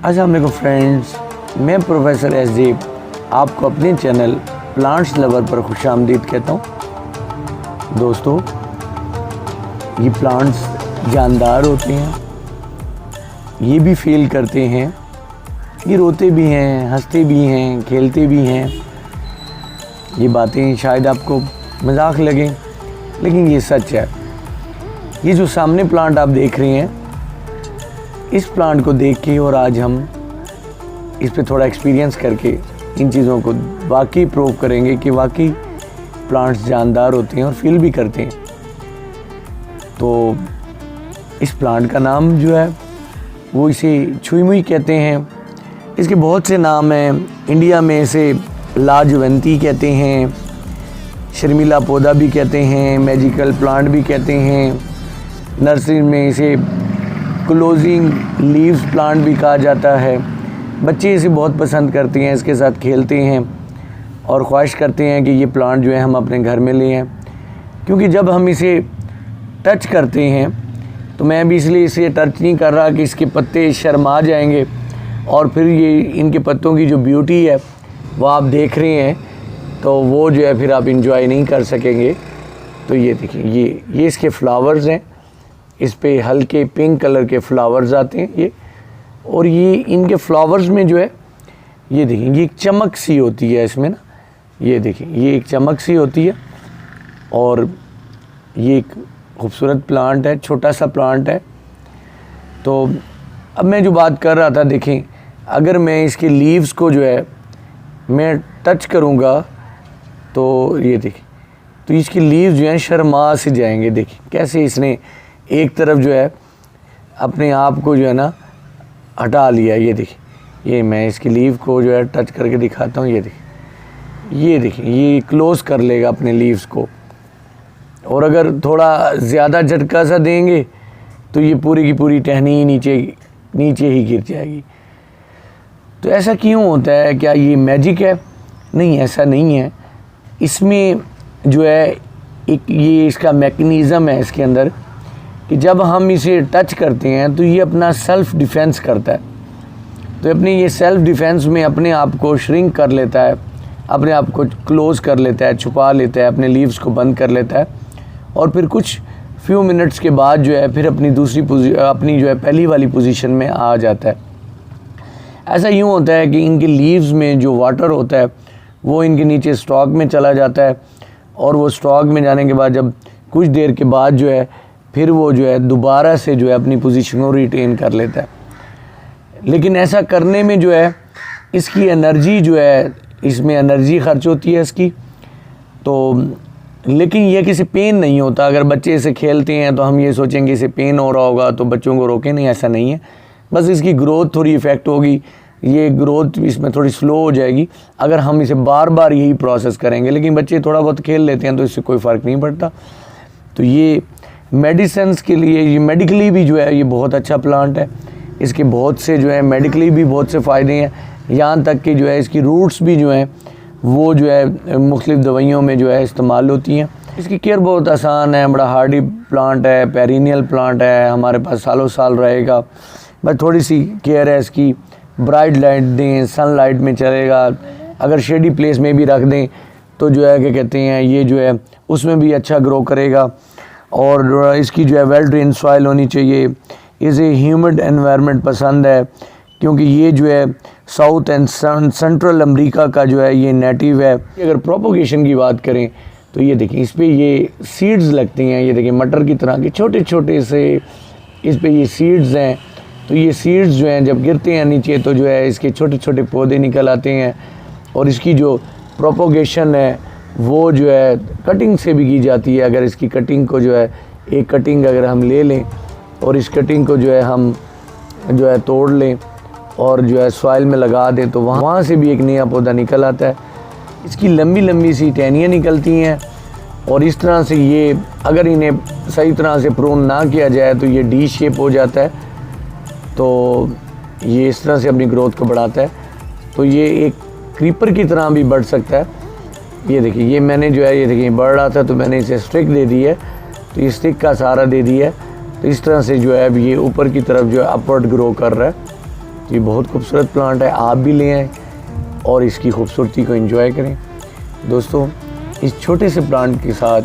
अस्सलाम वालेकुम फ्रेंड्स, मैं प्रोफेसर एसजेब आपको अपने चैनल प्लांट्स लवर पर खुशामदीद कहता हूँ। दोस्तों, ये प्लांट्स जानदार होते हैं, ये भी फील करते हैं, ये रोते भी हैं, हंसते भी हैं, खेलते भी हैं। ये बातें शायद आपको मजाक लगें, लेकिन ये सच है। ये जो सामने प्लांट आप देख रहे हैं, इस प्लांट को देख के और आज हम इस पे थोड़ा एक्सपीरियंस करके इन चीज़ों को वाकई प्रूव करेंगे कि वाकई प्लांट्स जानदार होते हैं और फील भी करते हैं। तो इस प्लांट का नाम जो है वो इसे छुई मुई कहते हैं। इसके बहुत से नाम हैं। इंडिया में इसे लाजवंती कहते हैं, शर्मिला पौधा भी कहते हैं, मैजिकल प्लांट भी कहते हैं। नर्सरी में इसे क्लोजिंग लीव्स प्लांट भी कहा जाता है। बच्चे इसे बहुत पसंद करते हैं, इसके साथ खेलते हैं और ख्वाहिश करते हैं कि ये प्लांट जो है हम अपने घर में ले आएं, क्योंकि जब हम इसे टच करते हैं तो मैं भी इसलिए इसे टच नहीं कर रहा कि इसके पत्ते शर्मा जाएंगे और फिर ये इनके पत्तों की जो ब्यूटी है वो आप देख रहे हैं तो वो जो है फिर आप इंजॉय नहीं कर सकेंगे। तो ये देखिए, ये इसके फ्लावर्स हैं। इस पे हल्के पिंक कलर के फ्लावर्स आते हैं ये, और ये इनके फ्लावर्स में जो है ये देखिए, ये एक चमक सी होती है इसमें ना। ये देखिए, ये एक चमक सी होती है और ये एक खूबसूरत प्लांट है, छोटा सा प्लांट है। तो अब मैं जो बात कर रहा था, देखें, अगर मैं इसके लीव्स को जो है मैं टच करूँगा तो ये देखिए, तो इसके लीव्स जो हैं शर्मा से जाएंगे। देखिए कैसे इसने एक तरफ जो है अपने आप को जो है ना हटा लिया। ये देखिए, ये मैं इसकी लीव को जो है टच करके दिखाता हूँ। ये देखिए, ये क्लोज कर लेगा अपने लीव्स को, और अगर थोड़ा ज़्यादा झटका सा देंगे तो ये पूरी की पूरी टहनी ही नीचे ही गिर जाएगी। तो ऐसा क्यों होता है? क्या ये मैजिक है? नहीं, ऐसा नहीं है। इसमें जो है एक ये इसका मैकेनिज़्म है इसके अंदर कि जब हम इसे टच करते हैं तो ये अपना सेल्फ़ डिफेंस करता है। तो अपने ये सेल्फ़ डिफेंस में अपने आप को श्रिंक कर लेता है, अपने आप को क्लोज़ कर लेता है, छुपा लेता है, अपने लीव्स को बंद कर लेता है, और फिर कुछ फ्यू मिनट्स के बाद जो है फिर अपनी अपनी जो है पहली वाली पोजीशन में आ जाता है। ऐसा यूँ होता है कि इनके लीव्स में जो वाटर होता है वो इनके नीचे स्टॉक में चला जाता है, और वो स्टॉक में जाने के बाद जब कुछ देर के बाद जो है फिर वो जो है दोबारा से जो है अपनी पोजीशन को रिटेन कर लेता है। लेकिन ऐसा करने में जो है इसकी एनर्जी जो है, इसमें एनर्जी खर्च होती है इसकी। तो लेकिन ये किसी पेन नहीं होता। अगर बच्चे इसे खेलते हैं तो हम ये सोचेंगे इसे पेन हो रहा होगा तो बच्चों को रोकें, नहीं, ऐसा नहीं है। बस इसकी ग्रोथ थोड़ी इफ़ेक्ट होगी, ये ग्रोथ इसमें थोड़ी स्लो हो जाएगी अगर हम इसे बार बार यही प्रोसेस करेंगे। लेकिन बच्चे थोड़ा बहुत खेल लेते हैं तो इससे कोई फ़र्क नहीं पड़ता। तो ये मेडिसिन्स के लिए, ये मेडिकली भी जो है ये बहुत अच्छा प्लांट है। इसके बहुत से जो है मेडिकली भी बहुत से फ़ायदे हैं, यहाँ तक कि जो है इसकी रूट्स भी जो हैं वो जो है मुख्तलिफ़ दवाइयों में जो है इस्तेमाल होती हैं। इसकी केयर बहुत आसान है, बड़ा हार्डी प्लांट है, पेरिनियल प्लांट है, हमारे पास सालों साल रहेगा। बस थोड़ी सी केयर है इसकी, ब्राइट लाइट दें, सनलाइट में चलेगा। अगर शेडी प्लेस में भी रख दें तो जो है क्या कहते हैं, ये जो है उसमें भी अच्छा ग्रो करेगा। और इसकी जो है वेल ड्रेन सॉइल होनी चाहिए। इसे ह्यूमिड एनवायरनमेंट पसंद है, क्योंकि ये जो है साउथ एंड सेंट्रल अमेरिका का जो है ये नेटिव है। अगर प्रोपोगेशन की बात करें तो ये देखिए, इस पर ये सीड्स लगती हैं। ये देखिए, मटर की तरह के छोटे छोटे से इस पर ये सीड्स हैं। तो ये सीड्स जो हैं जब गिरते हैं नीचे तो जो है इसके छोटे छोटे पौधे निकल आते हैं, और इसकी जो प्रोपोगेशन है वो जो है कटिंग से भी की जाती है। अगर इसकी कटिंग को जो है, एक कटिंग अगर हम ले लें और इस कटिंग को जो है हम जो है तोड़ लें और जो है सॉइल में लगा दें तो वहाँ से भी एक नया पौधा निकल आता है। इसकी लंबी लंबी सी टहनियाँ निकलती हैं, और इस तरह से ये अगर इन्हें सही तरह से प्रून ना किया जाए तो ये डी शेप हो जाता है। तो ये इस तरह से अपनी ग्रोथ को बढ़ाता है। तो ये एक क्रीपर की तरह भी बढ़ सकता है। ये देखिए, ये मैंने जो है, ये देखिए बढ़ रहा था तो मैंने इसे स्टिक दे दी है, तो ये स्टिक का सहारा दे दिया है। तो इस तरह से जो है अब ये ऊपर की तरफ जो है अपवर्ड ग्रो कर रहा है। ये बहुत खूबसूरत प्लांट है, आप भी ले आएँ और इसकी खूबसूरती को एंजॉय करें। दोस्तों, इस छोटे से प्लांट के साथ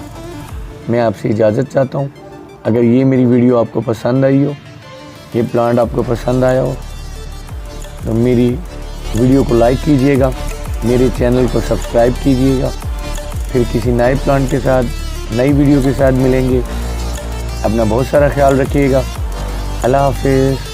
मैं आपसे इजाज़त चाहता हूँ। अगर ये मेरी वीडियो आपको पसंद आई हो, ये प्लांट आपको पसंद आया हो, तो मेरी वीडियो को लाइक कीजिएगा, मेरे चैनल को सब्सक्राइब कीजिएगा। फिर किसी नए प्लांट के साथ, नई वीडियो के साथ मिलेंगे। अपना बहुत सारा ख्याल रखिएगा। अल्लाह हाफिज़।